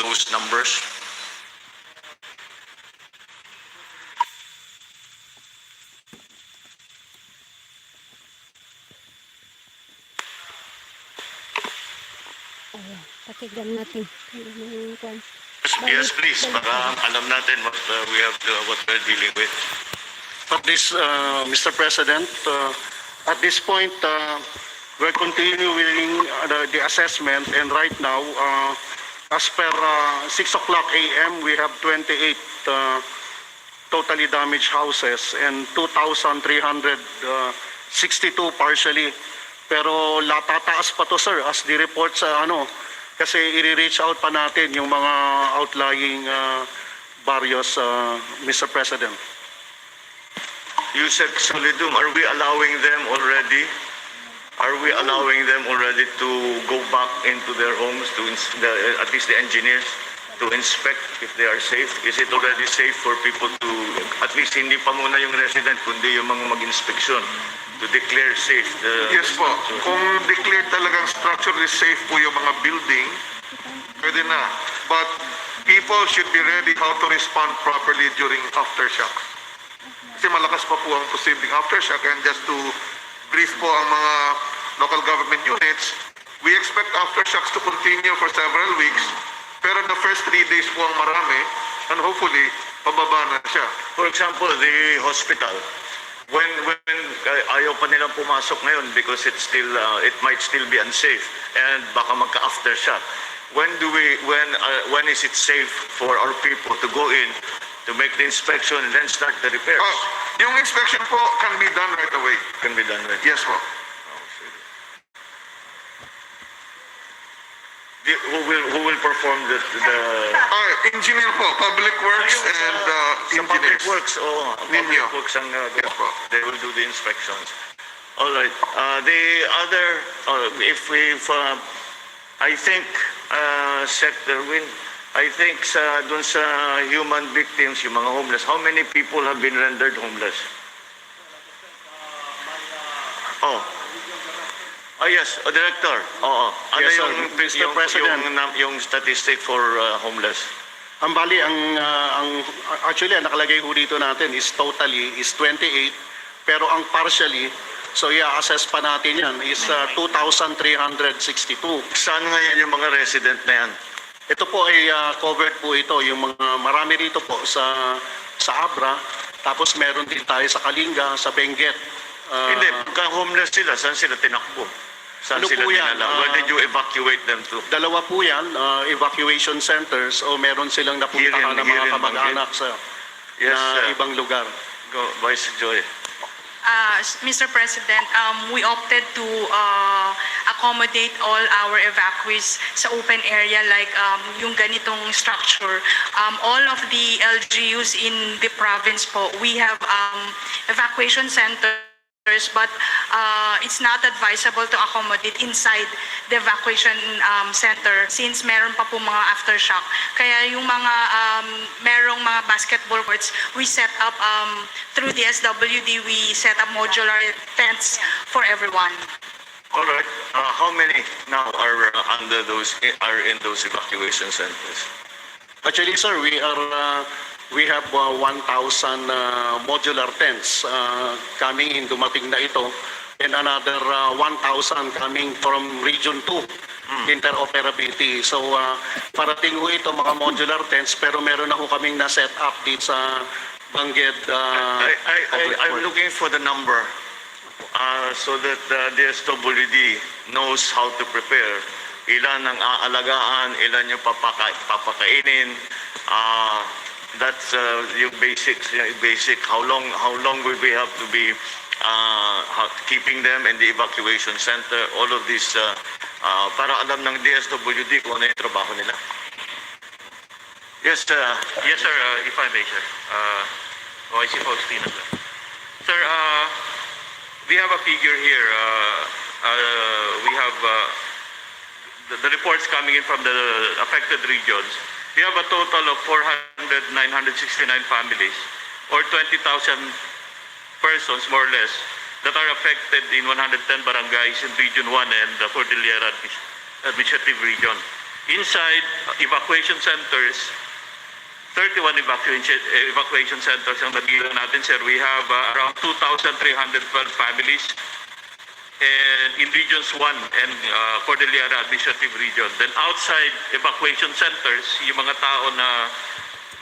those numbers? Pakinggan natin. Yes, please. Para alam natin what what we're dealing with. At this, Mr. President, at this point, we're continuing the assessment, and right now, as per 6 o'clock a.m., we have 28 totally damaged houses and 2,362 partially. Pero tataas pa to, sir, as the report sa kasi i-reach out pa natin yung mga outlying barrios, Mr. President. You said Solidum, are we allowing them already? Are we allowing them already to go back into their homes, to at least the engineers, to inspect if they are safe? Is it already safe for people to, at least hindi pa muna yung resident, kundi yung mga mag-inspeksyon, to declare safe? Yes po. Kung declared talagang structure is safe po yung mga building, pwede na. But people should be ready how to respond properly during aftershocks. Kasi malakas pa po ang posibleng aftershock, and just to brief po ang mga local government units, we expect aftershocks to continue for several weeks, pero the first 3 days po ang marami, and hopefully, pababa na siya. For example, the hospital, when ayaw pa nilang pumasok ngayon because it's still it might still be unsafe and baka magka-aftershock. When is it safe for our people to go in to make the inspection and then start the repairs? Yung inspection po can be done right away. Can be done right? Yes po. Who will perform the engineer po, public works and sa engineers. public works? Public Ninyo. works ang Yes po. they will do the inspections. All right. The other, if I think Sector Win, I think dun sa human victims, yung mga homeless, how many people have been rendered homeless? Yes, Director. Ano Yes, sir. yung, Mr. President. yung statistic for homeless? Ang bali, actually, ang nakalagay ho dito natin is totally is 28, pero ang partially, so i-assess pa natin yan, is 2,362. Saan ngayon yung mga resident na yan? Ito po ay covered po ito, yung mga marami rito po sa Abra, tapos meron din tayo sa Kalinga, sa Benguet. Hindi, homeless sila, saan sila tinakbo? Saan Ano sila po yan? dinala? Where did you evacuate them to? Dalawa po yan, evacuation centers, o meron silang napuntahan ng mga kamag-anak sa ibang lugar. Go, Vice Joy. Mr. President, we opted to accommodate all our evacuees sa open area like yung ganitong structure. All of the LGUs in the province po, we have evacuation centers, but it's not advisable to accommodate inside the evacuation center since meron pa po mga aftershock. Kaya yung mga merong mga basketball courts, we set up through the SWD, we set up modular tents for everyone. All right. How many now are in those evacuation centers? Actually, sir, we have 1,000 modular tents coming in, dumating na ito, and another 1,000 coming from Region 2, interoperability. So, parating ho ito mga modular tents, pero meron na ho kaming na-set up dito sa Bangged. I'm looking for the number so that the SWD knows how to prepare. Ilan ang aalagaan, ilan yung papakainin. That's yung basics. Basic. How long will we have to be keeping them in the evacuation center? All of this para alam ng DSWD kung ano yung trabaho nila. Yes, Yes, sir. If I may, sir. OIC Faustino, sir. Sir, we have a figure here. We have the reports coming in from the affected regions. We have a total of 400,969 families, or 20,000 persons, more or less, that are affected in 110 barangays in Region 1 and the Cordillera Administrative Region. Inside evacuation centers, 31 evacuation centers ang nabilang natin, sir. We have around 2,312 families and in regions 1 and Cordillera Administrative Region. Then outside evacuation centers, yung mga tao na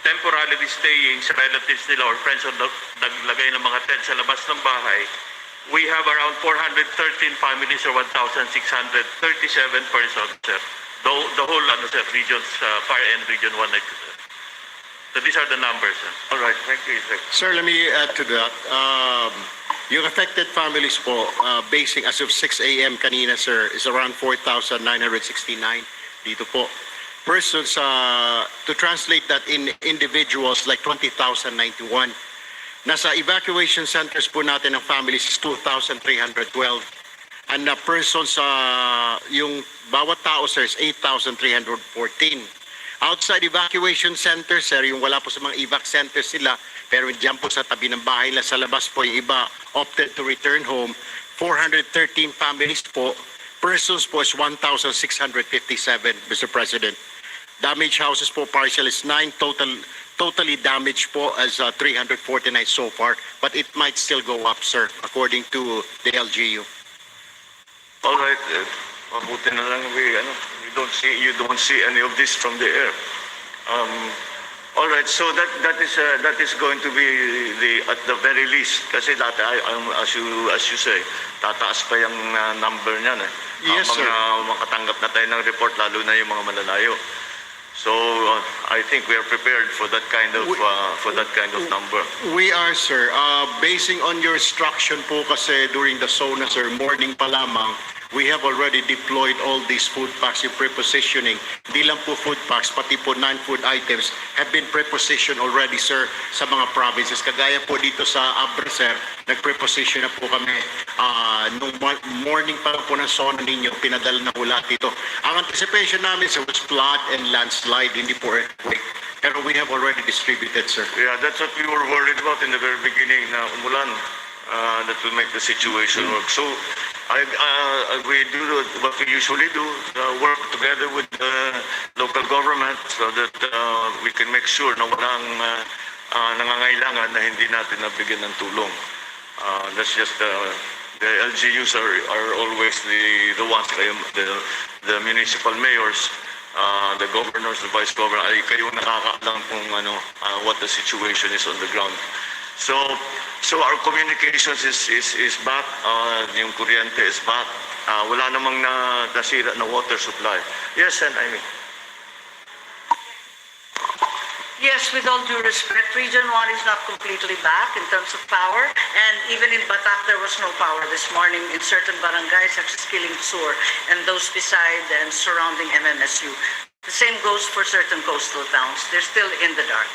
temporarily staying sa relatives nila or friends o naglagay ng mga tent sa labas ng bahay, we have around 413 families or 1,637 persons, sir. The whole sir, regions, far end region 1. So these are the numbers, sir. All right, thank you, sir. Sir, let me add to that. Yung affected families po, basing as of 6 a.m. kanina, sir, is around 4,969 dito po. Persons, to translate that in individuals, like 20,091. Nasa evacuation centers po natin ng families is 2,312. And persons, yung bawat tao, sir, is 8,314. Outside evacuation centers, sir, yung wala po sa mga evac centers sila, pero dyan po sa tabi ng bahay lang sa labas po, yung iba opted to return home. 413 families po. Persons po is 1,657, Mr. President. Damaged houses po, partial is 9. Totally damaged po as 349 so far. But it might still go up, sir, according to the LGU. All right, mabuti na lang you don't see any of this from the air. All right, so that is going to be at the very least kasi dati as you say, tataas pa yung number niyan eh. Yes, sir. Makatanggap na tayo ng report lalo na yung mga malalayo. So I think we are prepared for that kind of number. We are, sir. Basing on your instruction po kasi during the SONA, sir, morning pa lamang, we have already deployed all these food packs, yung prepositioning. Di lang po food packs, pati po non-food items have been prepositioned already, sir, sa mga provinces. Kagaya po dito sa Abra, sir, nag-preposition na po kami. Nung morning pa lang po ng SONA ninyo, pinadala na po lahat dito. Ang anticipation namin, sir, was flood and landslide, hindi po earthquake. Pero we have already distributed, sir. Yeah, that's what we were worried about in the very beginning na umulan. That will make the situation work. So we do what we usually do, work together with local government so that we can make sure na walang nangangailangan na hindi natin nabigyan ng tulong. That's just the LGUs are always the ones, the municipal mayors, the governors, the vice governor, ay kayo nakakaalam kung what the situation is on the ground. So our communications is back, yung kuryente is back. Wala namang nasira na water supply. Yes, and I mean. Yes, with all due respect, Region 1 is not completely back in terms of power. And even in Batak, there was no power this morning in certain barangays such as Kiling Sur and those beside and surrounding MMSU. The same goes for certain coastal towns. They're still in the dark.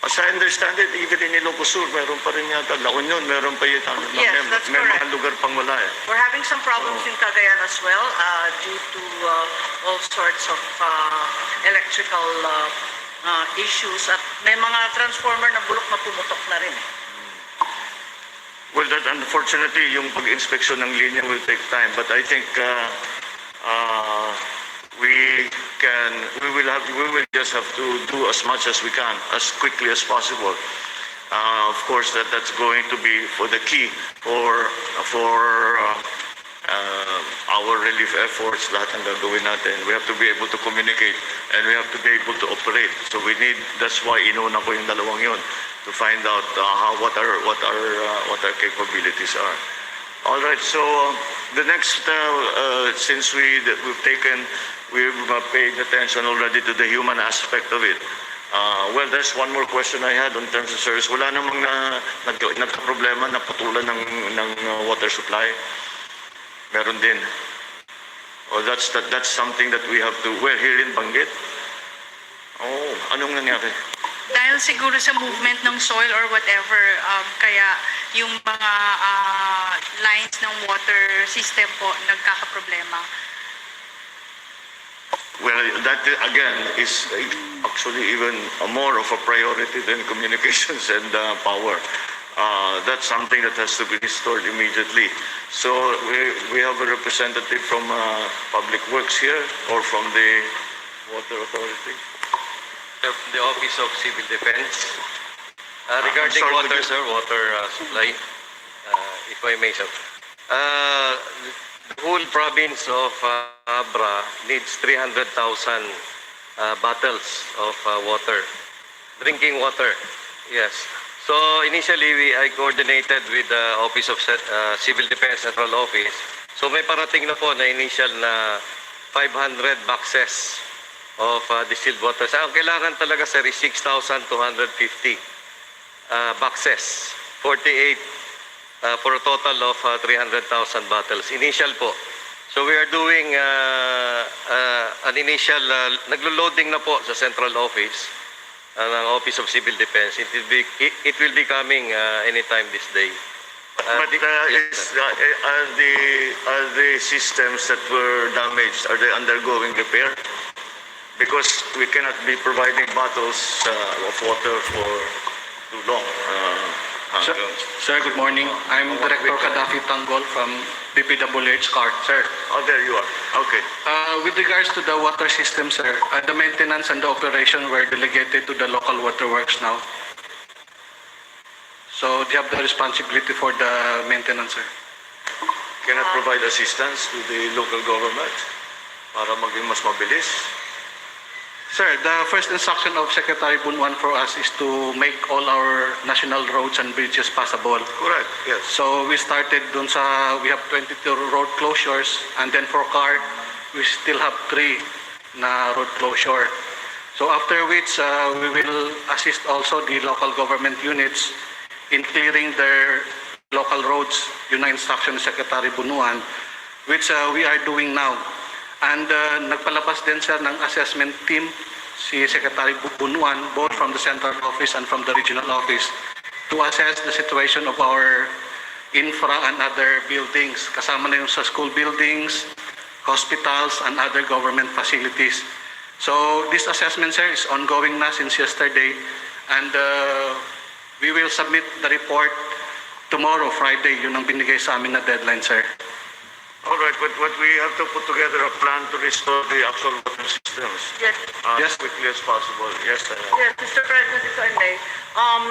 As I understand it, even in Ilocos Sur, meron pa rin yata. La Union, meron pa yata. Yes, that's may correct. mga lugar pang wala eh. We're having some problems in Cagayan as well due to all sorts of electrical issues. At may mga transformer na bulok na pumutok na rin. Well, that unfortunately, yung pag-inspeksyon ng linya will take time. But I think we will just have to do as much as we can, as quickly as possible. Of course, that's going to be for the key for our relief efforts, lahat ng gagawin natin. We have to be able to communicate and we have to be able to operate. So that's why inuna ko yung dalawang yun to find out what our capabilities are. All right, so the next, since we've paid attention already to the human aspect of it. Well, there's one more question I had in terms of service. Wala namang nagka-problema na putulan ng water supply. Meron din. Oh, that's something that we have to. We're here in Banggit. Oh, anong nangyari? Dahil siguro sa movement ng soil or whatever, kaya yung mga lines ng water system po nagkakaproblema. Well, that again is actually even more of a priority than communications and power. That's something that has to be restored immediately. So we have a representative from Public Works here or from the Water Authority. The Office of Civil Defense. Regarding sorry, water, could you- sir, water supply, if I may, sir. The whole province of Abra needs 300,000 bottles of water, drinking water. Yes. So initially, I coordinated with the Office of Civil Defense Central Office. So may parating na po na initial na 500 boxes of distilled water. So, ang kailangan talaga, sir, is 6,250 boxes. 48 for a total of 300,000 bottles. Initial po. So we are doing an initial, naglo-loading na po sa central office ng Office of Civil Defense. It will be coming anytime this day. But are the systems that were damaged, are they undergoing repair? Because we cannot be providing bottles of water for too long. Sir, good morning. I'm Director Kadafi Tanggol from DPWH CART, sir. Oh, there you are. Okay. With regards to the water system, sir, the maintenance and the operation were delegated to the local waterworks now. So they have the responsibility for the maintenance, sir. Cannot provide assistance to the local government para maging mas mabilis. Sir, the first instruction of Secretary Bunuan for us is to make all our national roads and bridges passable. Correct, yes. So we started dun sa, we have 22 road closures, and then for car, we still have 3 na road closure. So after which, we will assist also the local government units in clearing their local roads. Yun na instruction ni Secretary Bunuan, which we are doing now. And nagpalabas din sir ng assessment team si Secretary Bunuan, both from the central office and from the regional office, to assess the situation of our infra and other buildings. Kasama na yung sa school buildings, hospitals, and other government facilities. So this assessment, sir, is ongoing na since yesterday, and we will submit the report tomorrow, Friday. Yun ang binigay sa amin na deadline, sir. All right, but we have to put together a plan to restore the actual water systems Yes. as quickly as possible. Yes, Yes, Mr. President, if I may,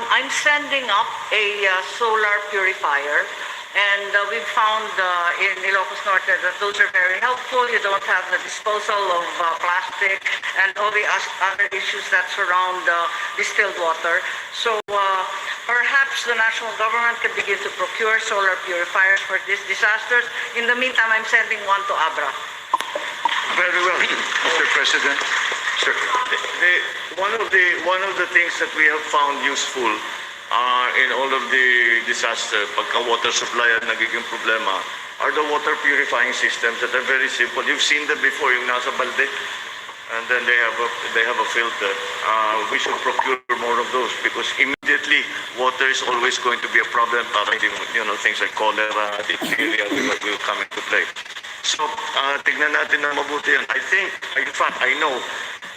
I'm sending up a solar purifier, and we've found in Ilocos Norte that those are very helpful. You don't have the disposal of plastic and all the other issues that surround distilled water. So perhaps the national government can begin to procure solar purifiers for these disasters. In the meantime, I'm sending one to Abra. very well. Mr. President, sir. One of the things that we have found useful in all of the disaster, pagka water supply ang nagiging problema, are the water purifying systems that are very simple. You've seen them before, yung nasa balde, and then they have a filter. We should procure more of those because immediately water is always going to be a problem para things like cholera, diphtheria will come into play. So tignan natin na mabuti yan. I think, in fact, I know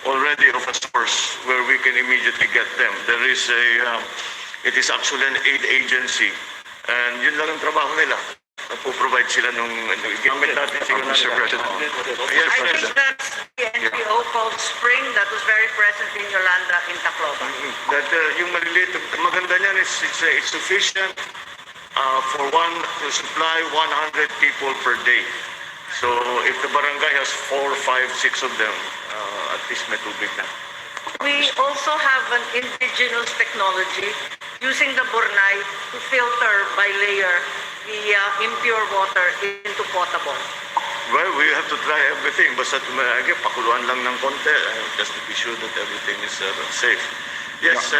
already of a source where we can immediately get them. There is it is actually an aid agency, and yun lang ang trabaho nila. Nagpo-provide sila nung gamit natin siguro. Mr. President. Yes, I think President. that's the NGO called Spring that was very present in Yolanda, in Tacloban. That yung maliliit, maganda niyan is it's sufficient for one to supply 100 people per day. So if the barangay has 4, 5, 6 of them, at least may tubig na. We also have an indigenous technology using the burnay to filter by layer the impure water into potable. Well, we have to try everything. Basta pakuluan lang ng konti just to be sure that everything is safe. Yes,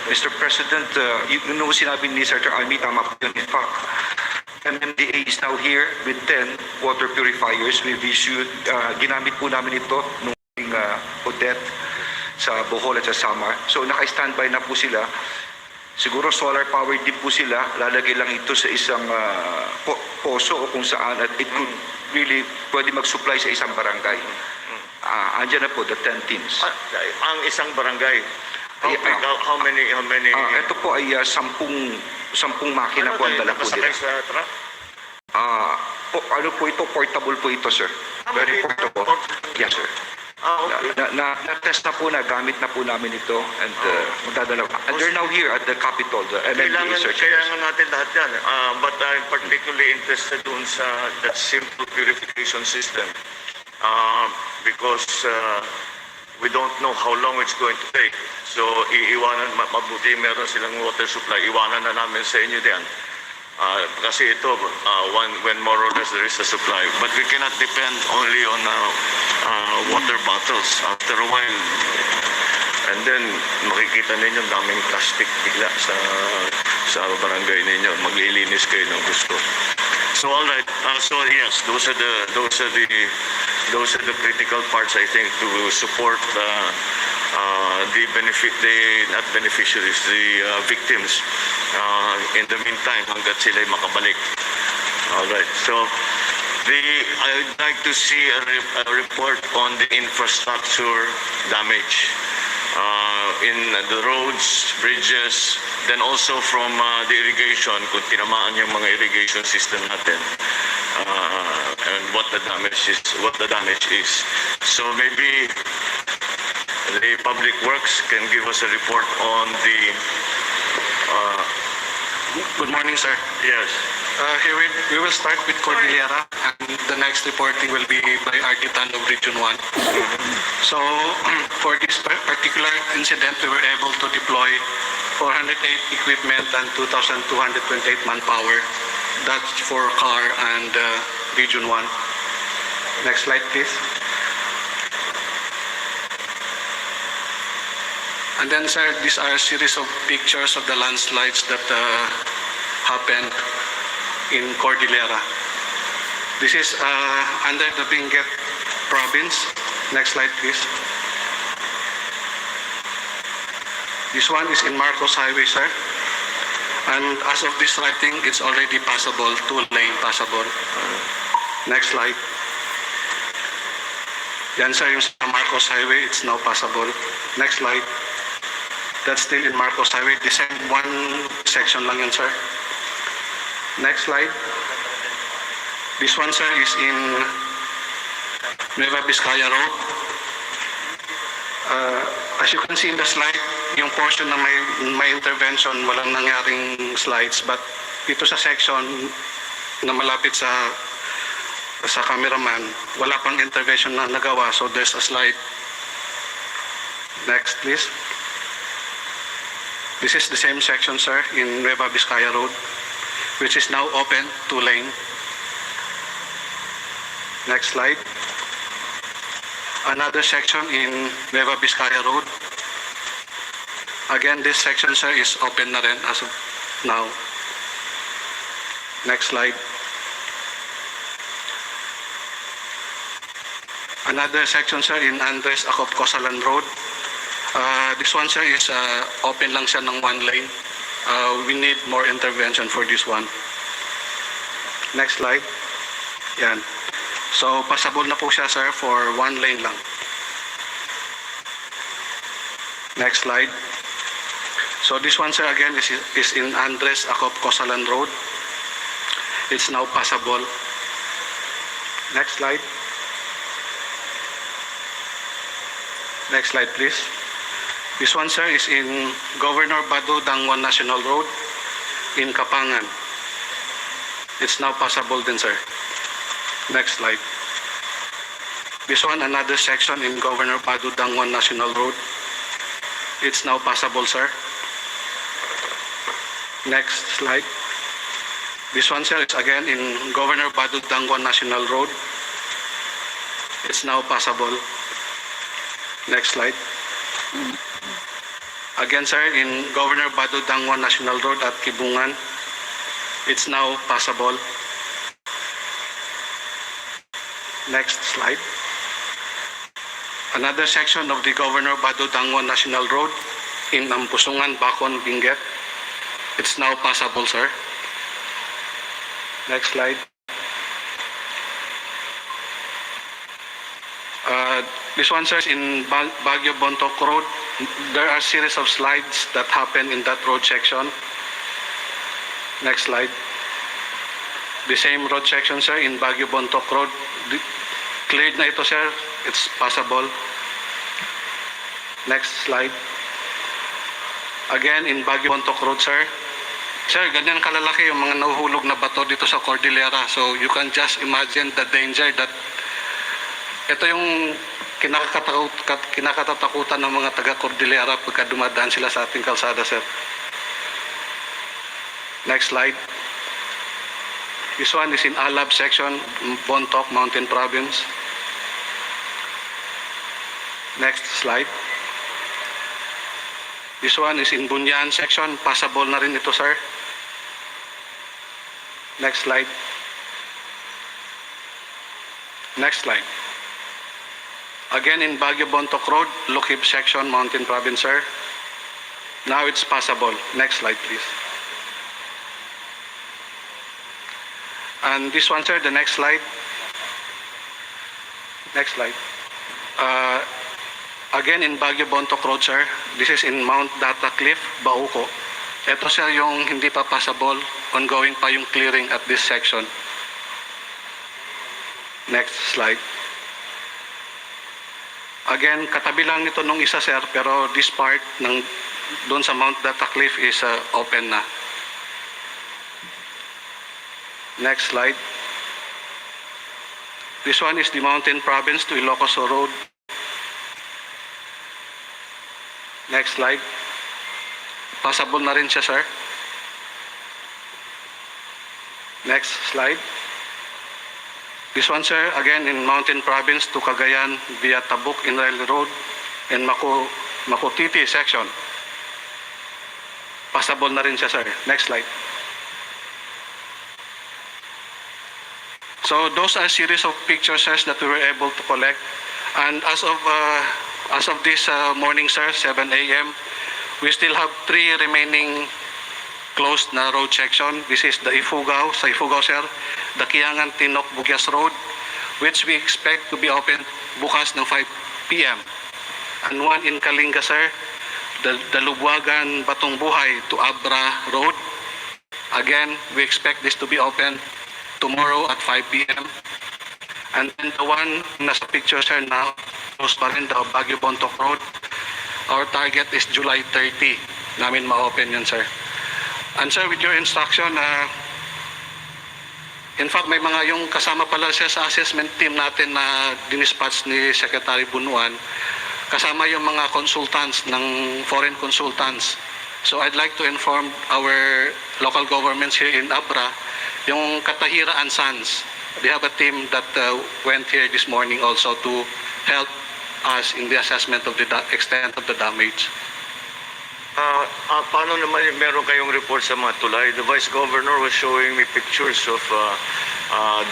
Mr. President, yun yung sinabi ni Senator Almi, tama po yun. In fact, MMDA is now here with 10 water purifiers. We've issued, ginamit po namin ito nung Odette sa Bohol at sa Samar. So naka-standby na po sila. Siguro solar powered din po sila. Lalagay lang ito sa isang poso o kung saan at it could really pwede mag-supply sa isang barangay. Andyan na po, the 10 teams. ang isang barangay. How many? Ito po ay 10 10 makina Ano po ang tayo, dala po nakasakay nila. sa truck? Ano po ito, portable po ito, sir. Very portable. Yes, sir. Okay. Na-test na po na, gamit na po namin ito, and magdadala. And they're now here at the Capitol, the MMDA search. Kailangan natin lahat yan. But I'm particularly interested dun sa that simple purification system. Because we don't know how long it's going to take. So, iiwanan, mabuti meron silang water supply, iwanan na namin sa inyo diyan. Kasi ito, when more or less there is a supply. But we cannot depend only on water bottles. After a while, and then makikita ninyo daming plastic bigla sa barangay ninyo. Maglilinis kayo ng gusto. So all right. So yes, those are the critical parts, I think, to support the not beneficiaries, the victims. In the meantime, hanggat sila'y makabalik. All right. So I'd like to see a report on the infrastructure damage in the roads, bridges, then also from the irrigation, kung tinamaan yung mga irrigation system natin, and what the damage is. So maybe the Public Works can give us a report on the Good morning, sir. yes. Here we will start with Cordillera, and the next reporting will be by Argitan of Region 1. So, for this particular incident, we were able to deploy 408 equipment and 2,228 manpower. That's for CAR and Region 1. Next slide, please. And then, sir, these are a series of pictures of the landslides that happened in Cordillera. This is under the Benguet province. Next slide, please. This one is in Marcos Highway, sir. And as of this writing, it's already passable, 2-lane passable. Next slide. Yan, sir, yung sa Marcos Highway, it's now passable. Next slide. That's still in Marcos Highway. The same one section lang yan, sir. Next slide. This one, sir, is in Nueva Vizcaya Road. As you can see in the slide, yung portion na may intervention, walang nangyaring slides. But dito sa section na malapit sa cameraman, wala pang intervention na nagawa. So there's a slide. Next, please. This is the same section, sir, in Nueva Vizcaya Road, which is now open, 2-lane. Next slide. Another section in Nueva Vizcaya Road. Again, this section, sir, is open na rin as of now. Next slide. Another section, sir, in Andres Acop Cosalan Road. This one, sir, is open lang siya ng 1 lane. We need more intervention for this one. Next slide. Yan. So, passable na po siya, sir, for 1 lane lang. Next slide. So, this one, sir, again, is in Andres Acop Cosalan Road. It's now passable. Next slide. Next slide, please. This one, sir, is in Governor Badu Dangwan National Road in Kapangan. It's now passable din, sir. Next slide. This one, another section in Governor Badu Dangwan National Road. It's now passable, sir. Next slide. This one, sir, is again in Governor Badu Dangwan National Road. It's now passable. Next slide. Again, sir, in Governor Badu Dangwan National Road at Kibungan, it's now passable. Next slide. Another section of the Governor Badu Dangwan National Road in Ampusungan, Bacon, Benguet. It's now passable, sir. Next slide. This one, sir, is in Baguio Bontoc Road. There are a series of slides that happen in that road section. Next slide. The same road section, sir, in Baguio Bontoc Road. Cleared na ito, sir. It's passable. Next slide. Again, in Baguio Bontoc Road, sir. Sir, ganyan kalalaki yung mga nahuhulog na bato dito sa Cordillera. So you can just imagine the danger that ito yung kinakatatakutan ng mga taga-Cordillera pagka dumadaan sila sa ating kalsada, sir. Next slide. This one is in Alab section, Bontoc Mountain Province. Next slide. This one is in Bunyan section, passable na rin ito, sir. Next slide. Next slide. Again in Baguio Bontoc Road, Lukib section, Mountain Province, sir. Now it's passable. Next slide, please. And this one, sir, the next slide. Next slide. Again in Baguio Bontoc Road, sir. This is in Mount Data Cliff, Bauco. Ito, sir, yung hindi pa passable. Ongoing pa yung clearing at this section. Next slide. Again, katabi lang nito nung isa, sir, pero this part ng doon sa Mount Data Cliff is open na. Next slide. This one is the Mountain Province to Ilocos Road. Next slide. Passable na rin siya, sir. Next slide. This one, sir, again in Mountain Province to Cagayan via Tabuk Inrail Road and Makutiti section. Passable na rin siya, sir. Next slide. So those are a series of pictures, sir, that we were able to collect. And as of this morning, sir, 7 a.m., we still have 3 remaining closed na road section. This is the Ifugao, sa Ifugao, sir, the Kiangan Tinok Bugyas Road, which we expect to be open bukas ng 5 p.m. And one in Kalinga, sir, the Lubwagan Batong Buhay to Abra Road. Again, we expect this to be open tomorrow at 5 p.m. And then the one nasa picture, sir, na close pa rin, the Baguio Bontoc Road. Our target is July 30 namin ma-open yun, sir. And sir, with your instruction, in fact, may mga yung kasama pala siya sa assessment team natin na dinispatch ni Secretary Bunuan, kasama yung mga consultants ng foreign consultants. So I'd like to inform our local governments here in Abra, yung Katahira and Sons. They have a team that went here this morning also to help us in the assessment of the extent of the damage. Paano naman yung meron kayong report sa mga tulay? The Vice Governor was showing me pictures of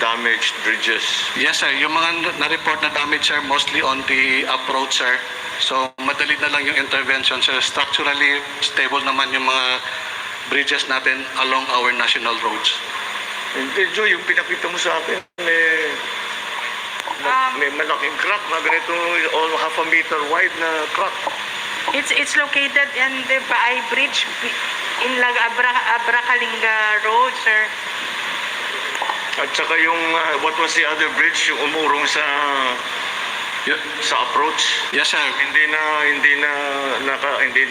damaged bridges. Yes, sir. Yung mga na-report na damage, sir, mostly on the approach, sir. So, madali na lang yung intervention, sir. Structurally stable naman yung mga bridges natin along our national roads. Hindi, Joe, yung pinakita mo sa akin, may malaking crack na ganito, all half a meter wide na crack. It's located in the Baay Bridge in Abra Kalinga Road, sir. At saka yung, what was the other bridge, yung umurong sa approach? Yes, sir. Hindi na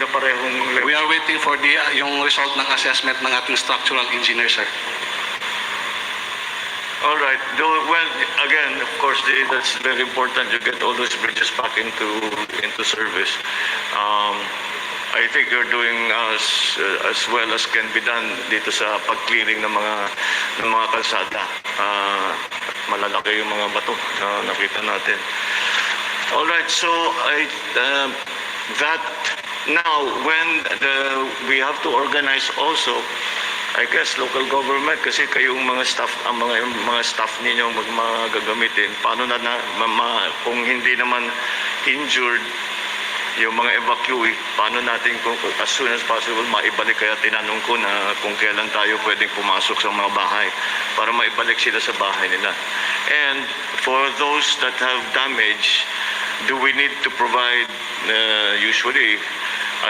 parehong level. We are waiting for yung result ng assessment ng ating structural engineer, sir. All right. Well, again, of course, that's very important. You get all those bridges back into service. I think you're doing as well as can be done dito sa pag-clearing ng mga kalsada. Malalaki yung mga bato na nakita natin. All right. So that now when we have to organize also, I guess local government, kasi kayong mga staff, ang mga staff ninyo gagamitin, paano kung hindi naman injured yung mga evacuee, paano natin kung as soon as possible maibalik? Kaya tinanong ko na kung kailan tayo pwedeng pumasok sa mga bahay para maibalik sila sa bahay nila. And for those that have damage, do we need to provide usually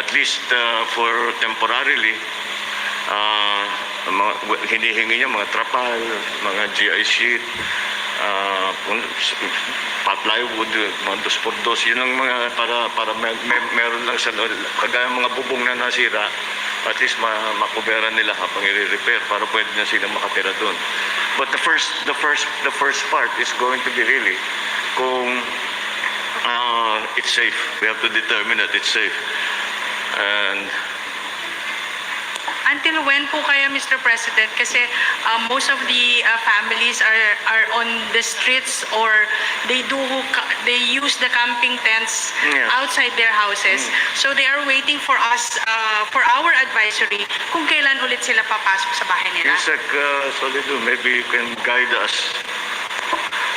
at least for temporarily hinihingi niya mga trapal, mga GI sheet, plywood, mga 2x2, yun ang mga para meron lang sa kagaya mga bubong na nasira, at least makuberan nila habang i-repair para pwede na sila makatira doon. But the first part is going to be really kung it's safe. We have to determine that it's safe. And Until when po kaya, Mr. President? Kasi most of the families are on the streets, or they use the camping tents Yes. outside their houses. So they are waiting for us, for our advisory, kung kailan ulit sila papasok sa bahay nila. Yusek Solido, maybe you can guide us.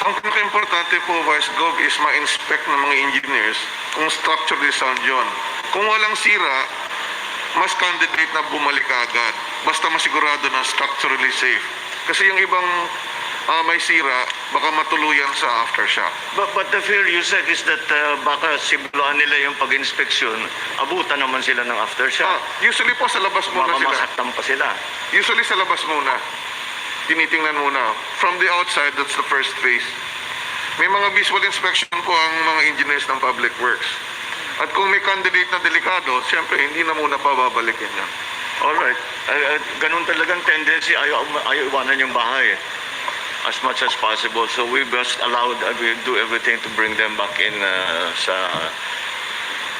Ang pinaka-importante po, Vice Gov, is ma-inspect ng mga engineers kung structurally sound yun. Kung walang sira, mas candidate na bumalik agad. Basta masigurado na structurally safe. Kasi yung ibang may sira, baka matuluyan sa aftershock. But the fear, Yusek, is that baka simulan nila yung pag-inspeksyon, abutan naman sila ng aftershock. Usually po sa labas muna Baka sila. masaktan pa sila. Usually sa labas muna. Tinitingnan muna. From the outside, that's the first phase. May mga visual inspection po ang mga engineers ng Public Works. At kung may candidate na delikado, siyempre hindi na muna pababalikin yan. Alright. Ganun talagang tendency, ayaw iwanan yung bahay as much as possible. So we must we do everything to bring them back in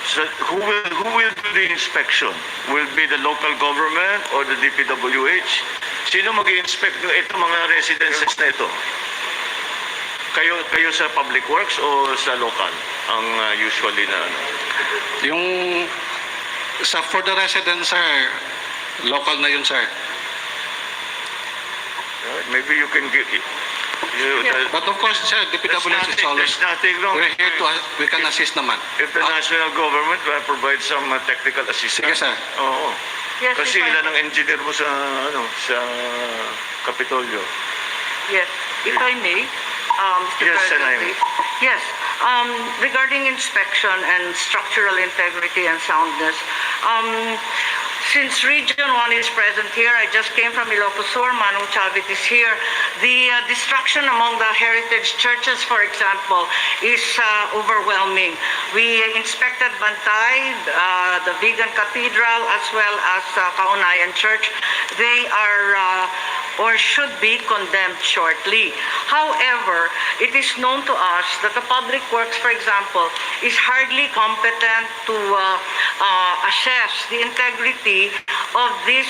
So who will do the inspection? Will it be the local government or the DPWH? Sino mag-i-inspect itong mga residences na ito? Kayo sa Public Works o sa local? Ang usually na ano? Yung for the residents, sir, local na yun, sir. Maybe you can get it. But of course, sir, DPWH is always, There's nothing wrong. we're here to, we can assist naman. If the national government will provide some technical assistance. Sige, sir. Oo. Yes, Kasi if I- ilan ang engineer mo sa Kapitolyo. Yes, if I may, Mr. Yes, President. Senator. Yes, regarding inspection and structural integrity and soundness, since Region 1 is present here, I just came from Ilocos Sur, Manong Chavit is here. The destruction among the heritage churches, for example, is overwhelming. We inspected Bantay, the Vegan Cathedral, as well as Kaunayan Church. They are or should be condemned shortly. However, it is known to us that the Public Works, for example, is hardly competent to assess the integrity of these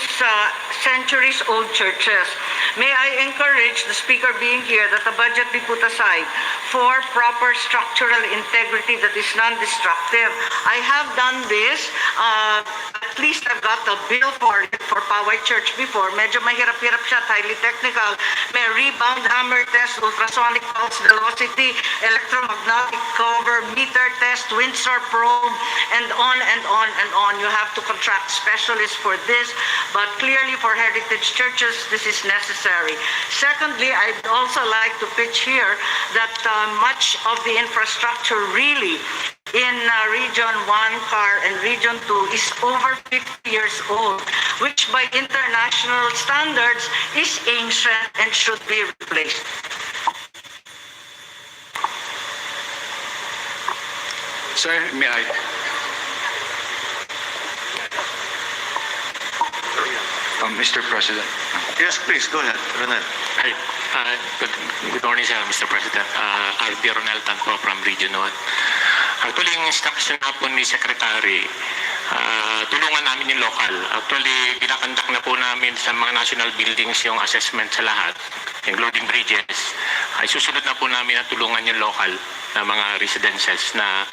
centuries-old churches. May I encourage the Speaker being here that the budget be put aside for proper structural integrity that is non-destructive. I have done this. At least I've got a bill for it for Poway Church before. Medyo mahirap-hirap siya, highly technical. May rebound hammer test, ultrasonic pulse velocity, electromagnetic cover, meter test, Windsor probe, and on and on and on. You have to contract specialists for this, but clearly for heritage churches, this is necessary. Secondly, I'd also like to pitch here that much of the infrastructure really in Region 1 CAR and Region 2 is over 50 years old, which by international standards is ancient and should be replaced. Sir, may I? Mr. President. Yes, please, go ahead, Ronel. Hi. Good morning, sir, Mr. President. RD Ronel Tanpo from Region 1. Actually, yung instruction na po ni Secretary, tulungan namin yung local. Actually, kinakandak na po namin sa mga national buildings yung assessment sa lahat, including bridges. Ay susunod na po namin na tulungan yung local na mga residences na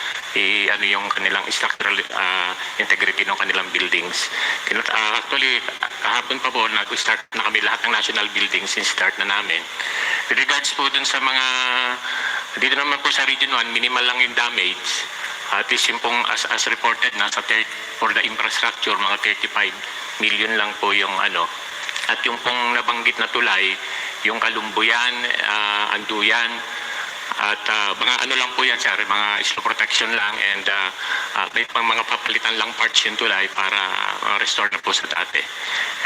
ano yung kanilang structural integrity ng kanilang buildings. Actually, kahapon pa po, nag-start na kami lahat ng national buildings since start na namin. With regards po dun sa mga, dito naman po sa Region 1, minimal lang yung damage. At least yung pong as reported, nasa for the infrastructure, mga 35 million lang po yung ano. At yung pong nabanggit na tulay, yung Kalumbuyan, Anduyan, At mga ano lang po yan, sir, mga slow protection lang and may mga papalitan lang parts yung tulay para restore na po sa dati.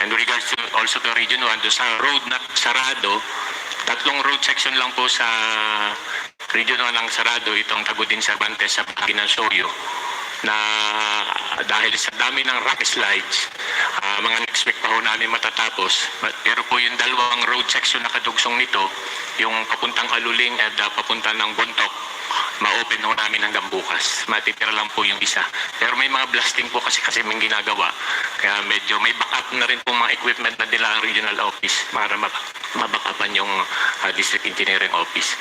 And with regards to also to Region 1, do sa road na sarado, tatlong road section lang po sa Region 1 ang sarado, itong Tagudin Cervantes sa Paginasoyo, na dahil sa dami ng rock slides, mga next week pa ho namin matatapos. Pero po yung dalawang road section na kadugsong nito, yung papuntang Aluling at papunta ng Bontok, ma-open ho namin hanggang bukas. Matitira lang po yung isa. Pero may mga blasting po kasi may ginagawa. Kaya medyo may backup na rin po mga equipment na nila ang regional office para mabackupan yung district engineering office.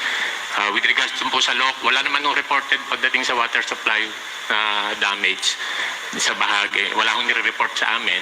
With regards po sa law, wala naman nung reported pagdating sa water supply damage sa bahagi. Wala akong nire-report sa amin.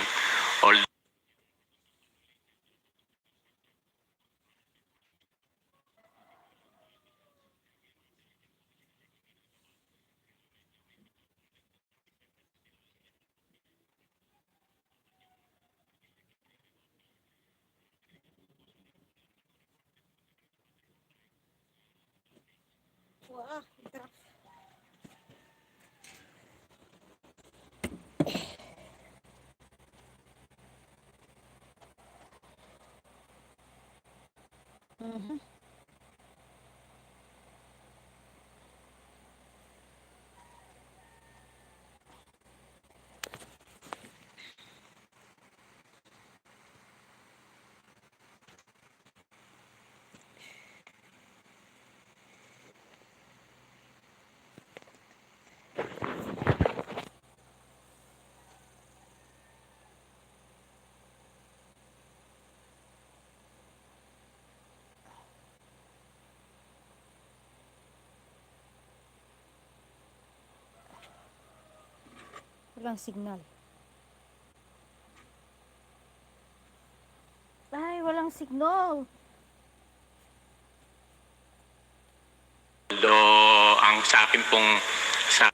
Walang signal. Ay, walang signal. Ang sa akin pong sa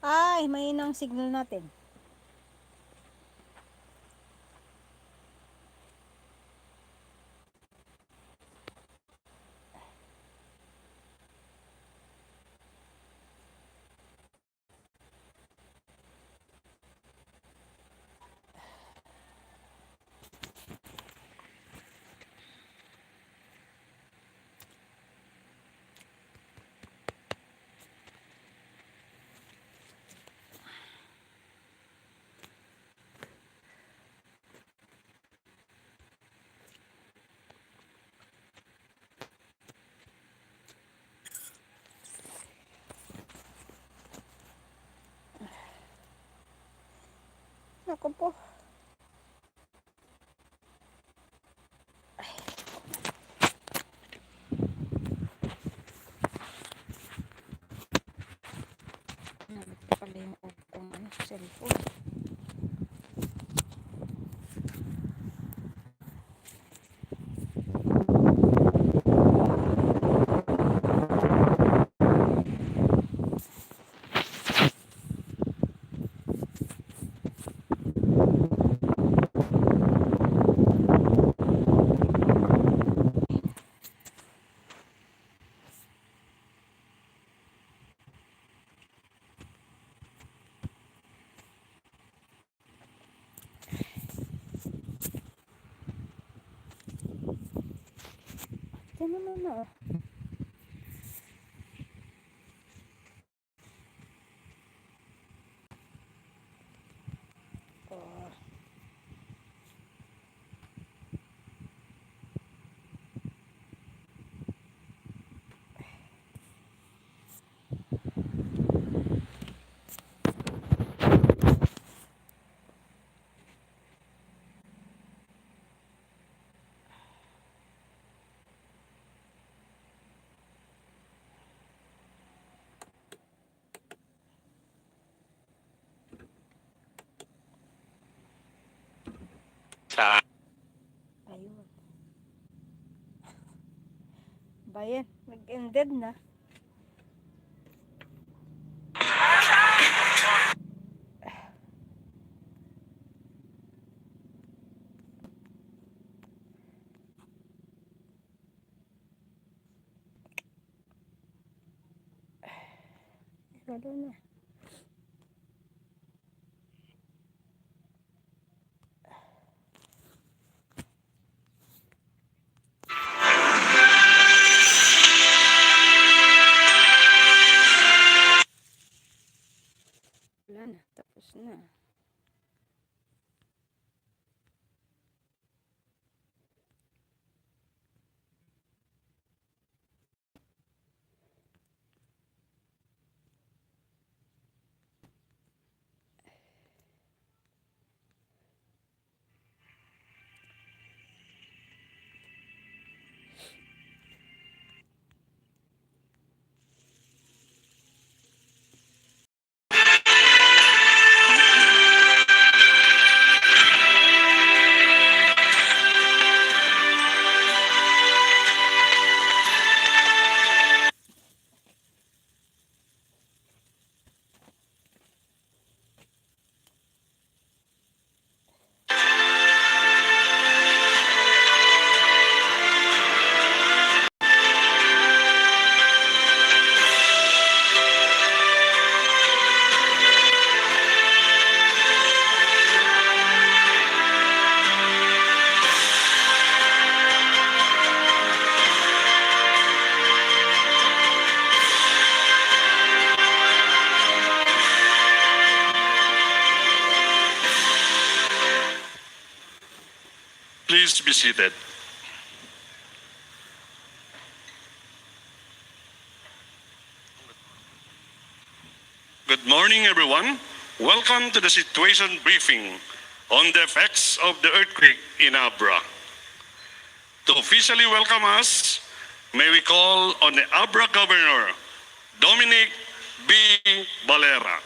Ay, mahina ang signal natin. Naku po. Ito pala yung kung ano, cellphone. No. Oh. sa Ayun. Bayan, nag-ended na. Wala na. Wala na, tapos na. Please be seated. Good morning, everyone. Welcome to the situation briefing on the effects of the earthquake in Abra. To officially welcome us, may we call on the Abra Governor, Dominic B. Valera.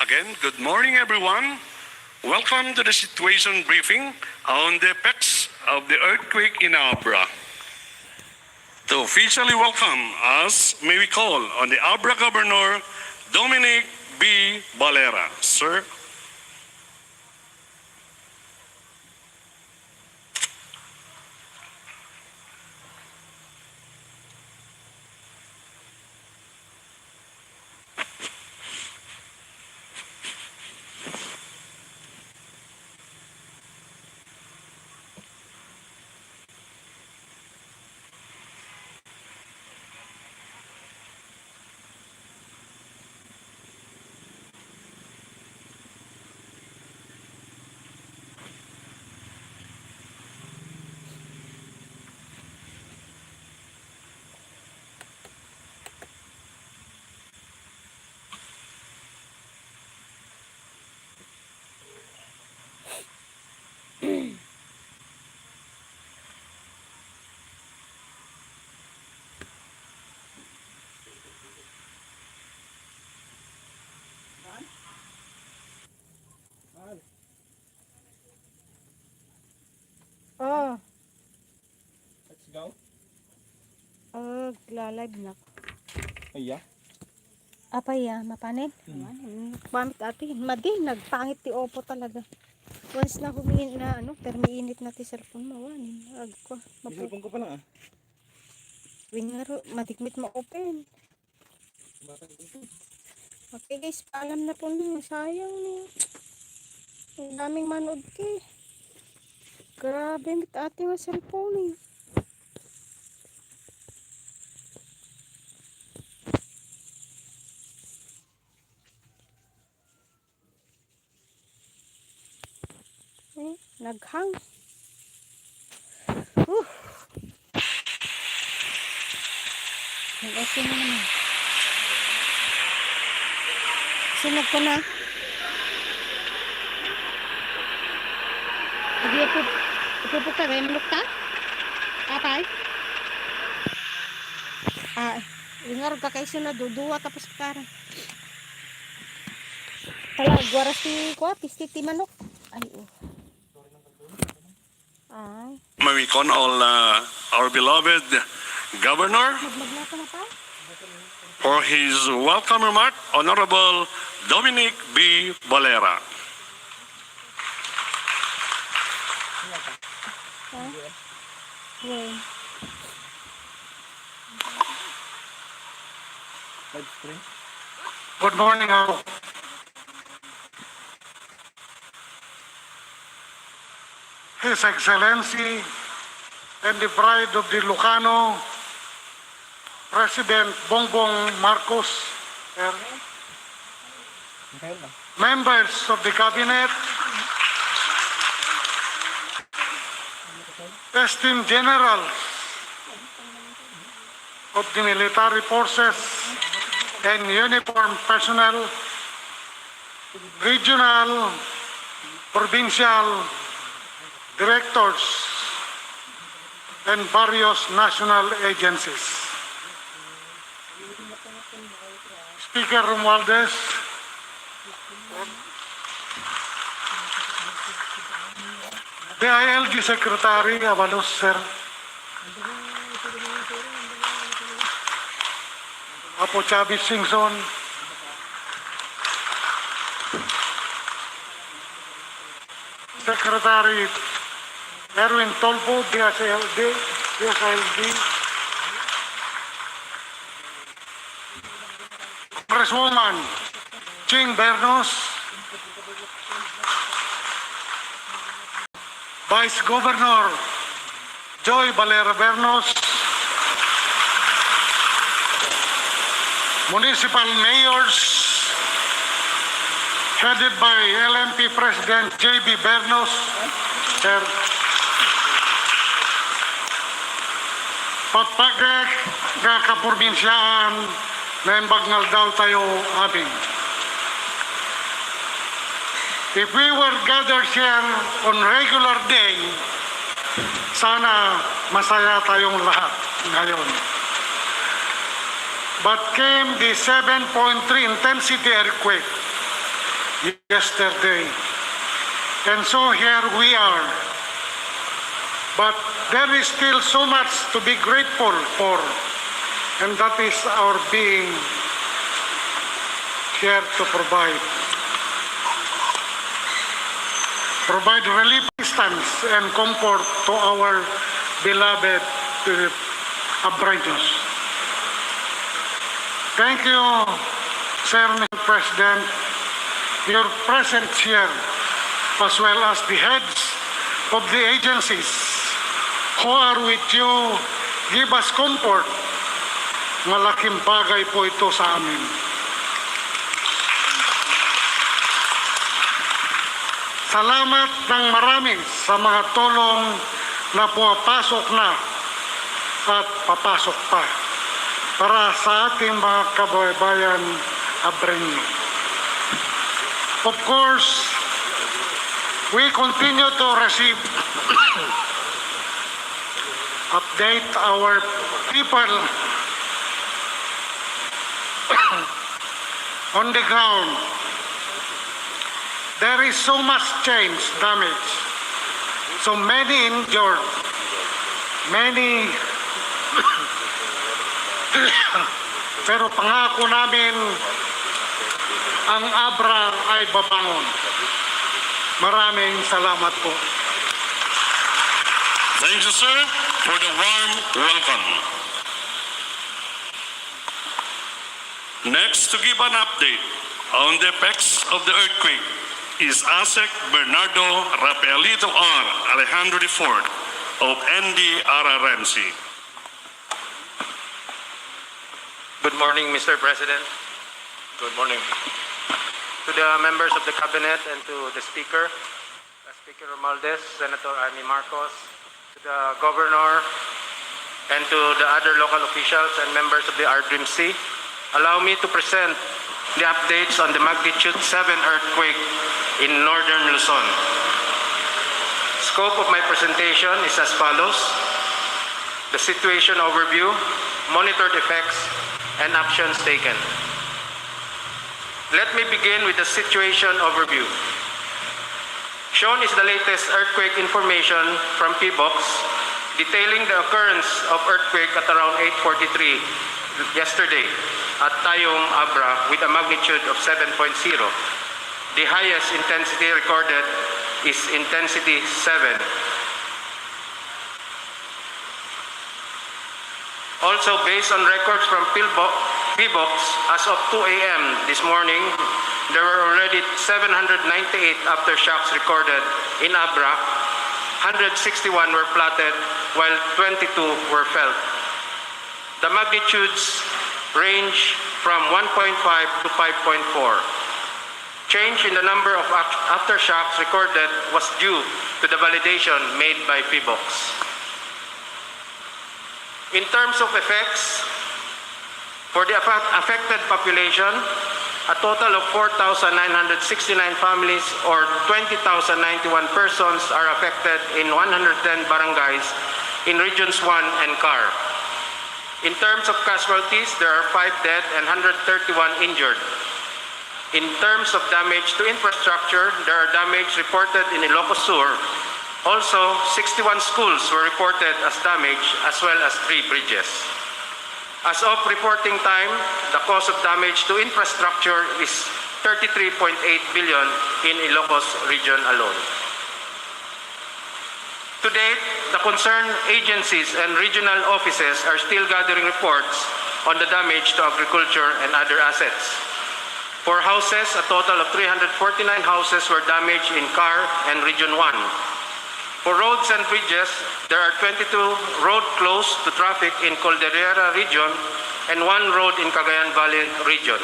Again, good morning, everyone. Welcome to the situation briefing on the effects of the earthquake in Abra. To officially welcome us, may we call on the Abra Governor, Dominic B. Valera. Sir. Oh, Let's go. live na. Iya. Apa ya, mapanit? Pamit ati, madi, nagpangit ti opo talaga. Once na humiin na, permiinit na ti cellphone mo, wanin, agko. Cellphone ko pa lang ah. Wingaro, matikmit ma-open. Okay guys, paalam na po niyo. Sayang niyo. Ang daming manood kay. Grabe, mit ating cellphone eh. Naghang. Nag-open na naman. Sinag ko na. Ipupuk ka rin, manok ka? Tatay? Ingar ka kayo na duduwa tapos parang. Kala, guwaras si kwa, pistiti manok. Ay, Ay. May we call all our beloved Governor Magmaglata na pa? for his welcome remark, Honorable Dominic B. Valera. When? Good morning, all. His Excellency and the Pride of the Lucano, President Bongbong Marcos, sir, members of the Cabinet, esteemed generals of the military forces and uniformed personnel, regional, provincial directors, and various national agencies. Speaker Romualdez, the ILG Secretary Avalos, sir, Apo Chavez Singson, Secretary Erwin Tolpo, DSLD, Congresswoman Ching Bernos, Vice Governor Joy Valera Bernos, municipal mayors headed by LMP President J.B. Bernos, sir, pagpagek nga kaprobinsyahan na imbagnal daw tayo amin. If we were gathered here on regular day, sana masaya tayong lahat ngayon. But came the 7.3 intensity earthquake yesterday. And so here we are. But there is still so much to be grateful for. And that is our being here to provide relief, assistance, and comfort to our beloved Abreños. Thank you, Sir Mr. President. Your presence here, as well as the heads of the agencies who are with you, give us comfort. Malaking bagay po ito sa amin. Salamat ng marami sa mga tulong na pumapasok na at papasok pa para sa ating mga kababayan Abreño. Of course, we continue to receive update our people on the ground. There is so much change, damage, so many injured, many pero pangako namin ang Abra ay babangon. Maraming salamat po. Thank you, sir, for the warm welcome. Next, to give an update on the effects of the earthquake is ASEC Bernardo Rafaelito R. Alejandro IV of NDRRMC. Good morning, Mr. President. Good morning. To the members of the Cabinet and to the Speaker, Speaker Romualdez, Senator Amy Marcos, to the Governor, and to the other local officials and members of the RDRMC, allow me to present the updates on the magnitude 7 earthquake in northern Luzon. Scope of my presentation is as follows: the situation overview, monitored effects, and actions taken. Let me begin with the situation overview. Shown is the latest earthquake information from PBOX detailing the occurrence of earthquake at around 8:43 yesterday at Tayum, Abra with a magnitude of 7.0. The highest intensity recorded is intensity 7. Also, based on records from PBOX, as of 2 a.m. this morning, there were already 798 aftershocks recorded in Abra. 161 were plotted, while 22 were felt. The magnitudes range from 1.5 to 5.4. Change in the number of aftershocks recorded was due to the validation made by PBOX. In terms of effects, for the affected population, a total of 4,969 families or 20,091 persons are affected in 110 barangays in Regions 1 and CAR. In terms of casualties, there are 5 dead and 131 injured. In terms of damage to infrastructure, there are damage reported in Ilocos Sur. Also, 61 schools were reported as damaged, as well as 3 bridges. As of reporting time, the cost of damage to infrastructure is 33.8 billion in Ilocos region alone. To date, the concerned agencies and regional offices are still gathering reports on the damage to agriculture and other assets. For houses, a total of 349 houses were damaged in CAR and Region 1. For roads and bridges, there are 22 roads closed to traffic in Caldera region and 1 road in Cagayan Valley region.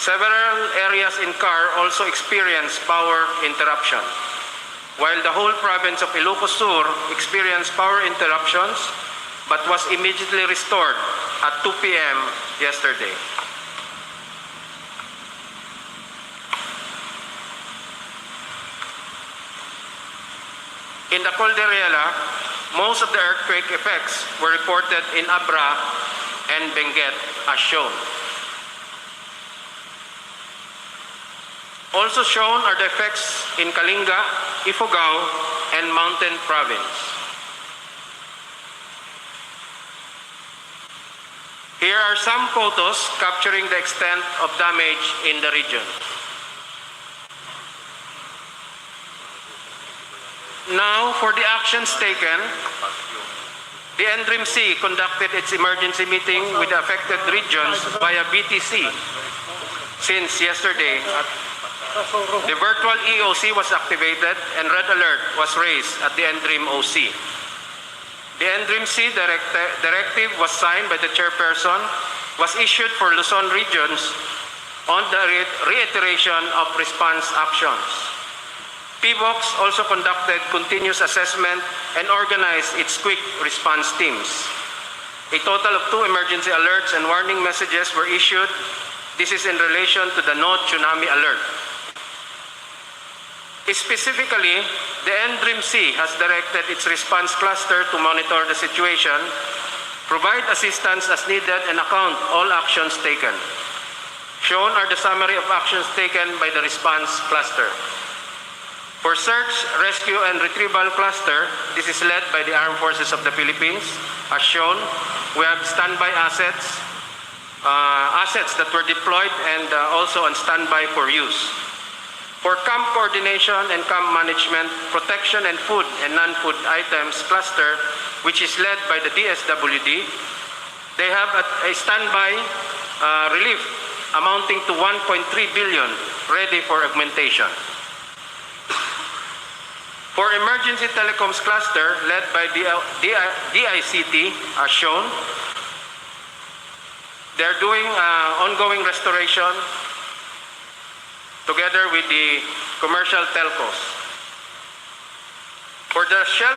Several areas in CAR also experienced power interruption, while the whole province of Ilocos Sur experienced power interruptions but was immediately restored at 2 p.m. yesterday. In the Caldera, most of the earthquake effects were reported in Abra and Benguet as shown. Also shown are the effects in Kalinga, Ifugao, and Mountain Province. Here are some photos capturing the extent of damage in the region. Now, for the actions taken, the NDRRMC conducted its emergency meeting with the affected regions via BTC since yesterday. The virtual EOC was activated and red alert was raised at the NDRRMC. The NDRRMC directive was signed by the chairperson, was issued for Luzon regions on the reiteration of response actions. PBOX also conducted continuous assessment and organized its quick response teams. A total of 2 emergency alerts and warning messages were issued. This is in relation to the no tsunami alert. Specifically, the NDRRMC has directed its response cluster to monitor the situation, provide assistance as needed, and account all actions taken. Shown are the summary of actions taken by the response cluster. For search, rescue, and retrieval cluster, this is led by the Armed Forces of the Philippines. As shown, we have standby assets that were deployed and also on standby for use. For camp coordination and camp management, protection and food and non-food items cluster, which is led by the DSWD, they have a standby relief amounting to 1.3 billion ready for augmentation. For emergency telecoms cluster led by DICT as shown, they're doing ongoing restoration together with the commercial telcos. For the shelter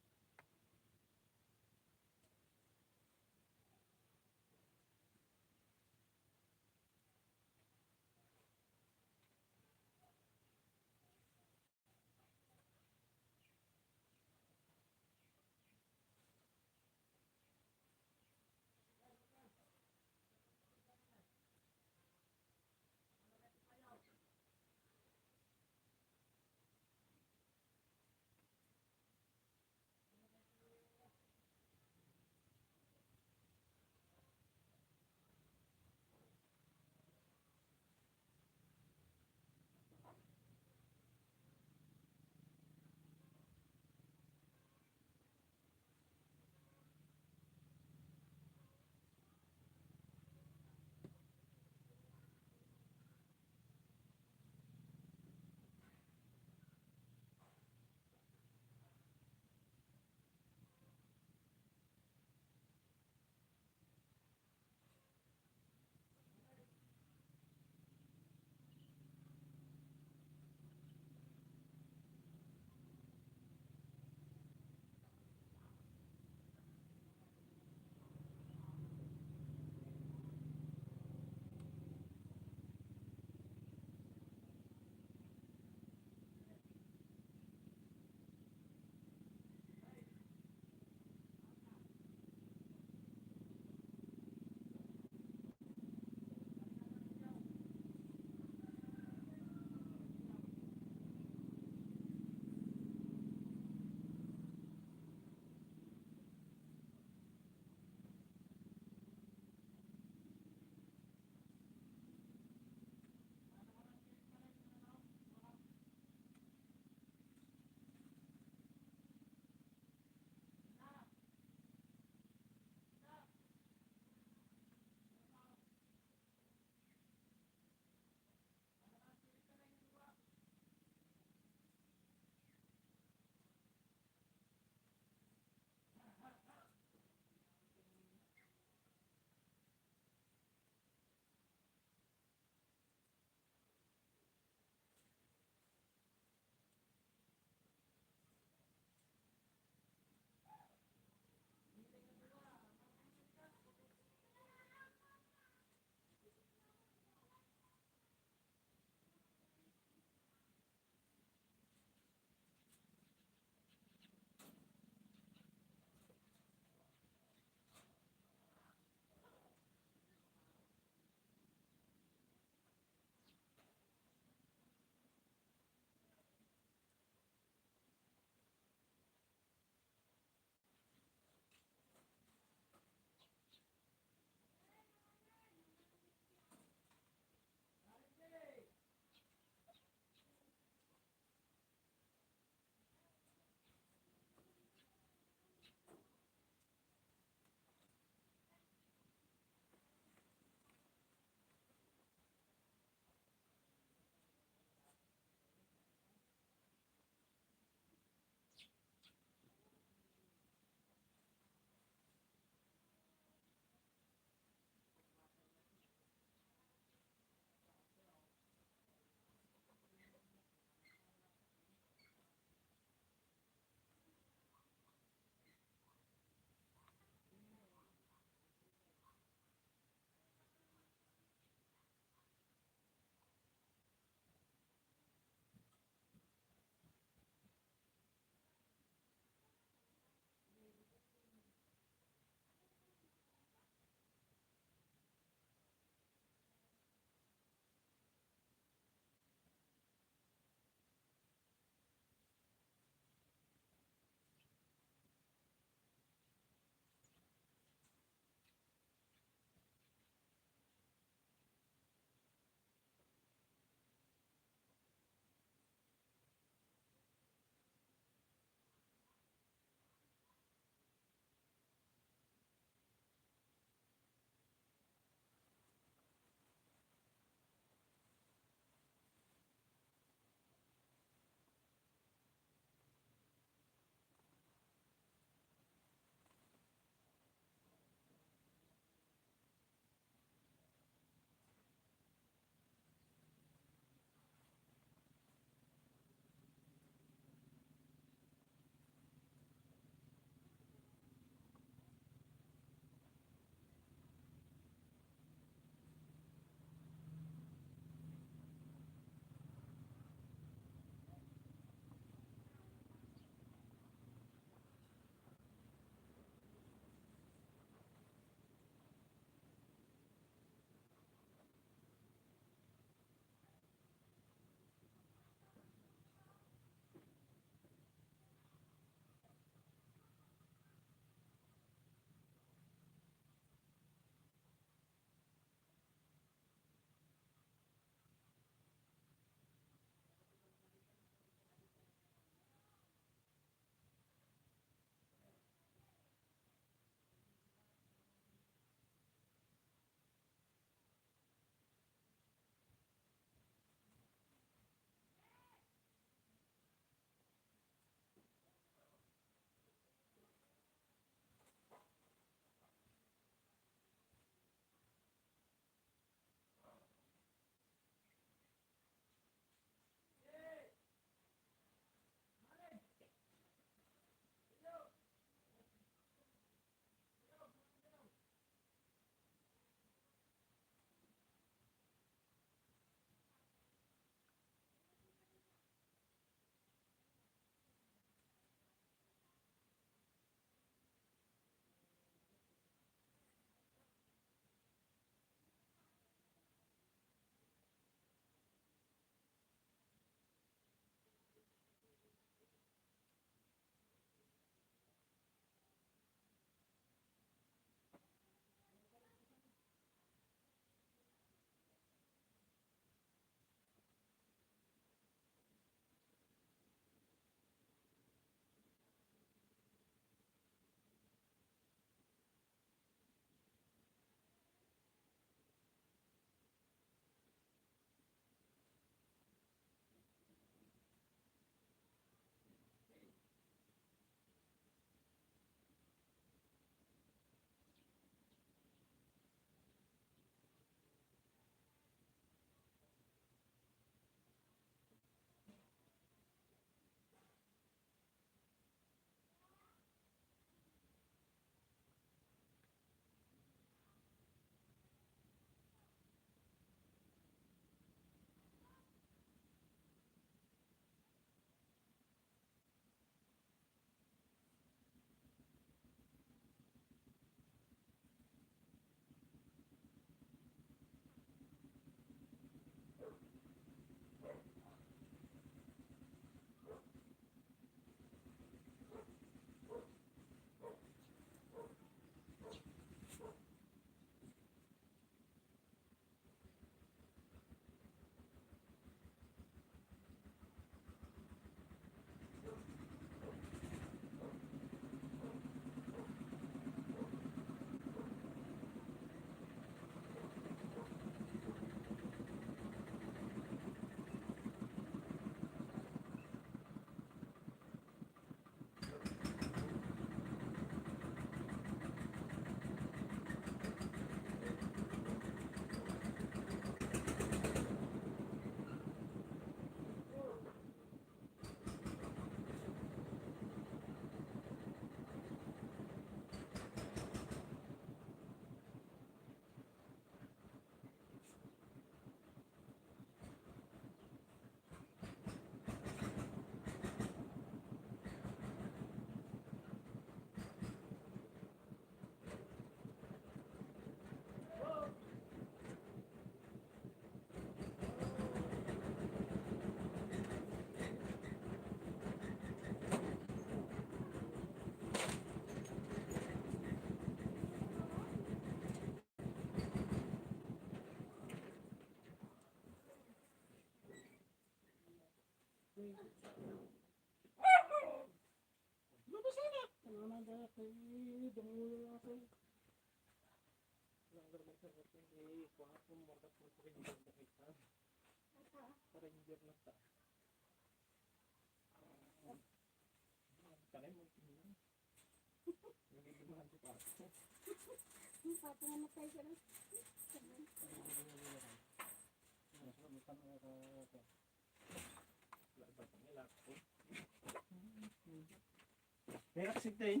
Kaya kasi ito eh.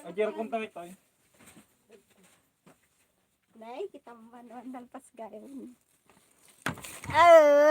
Ajar kong tawit tayo. Nay, kita manuan nalpas gayon. Oh.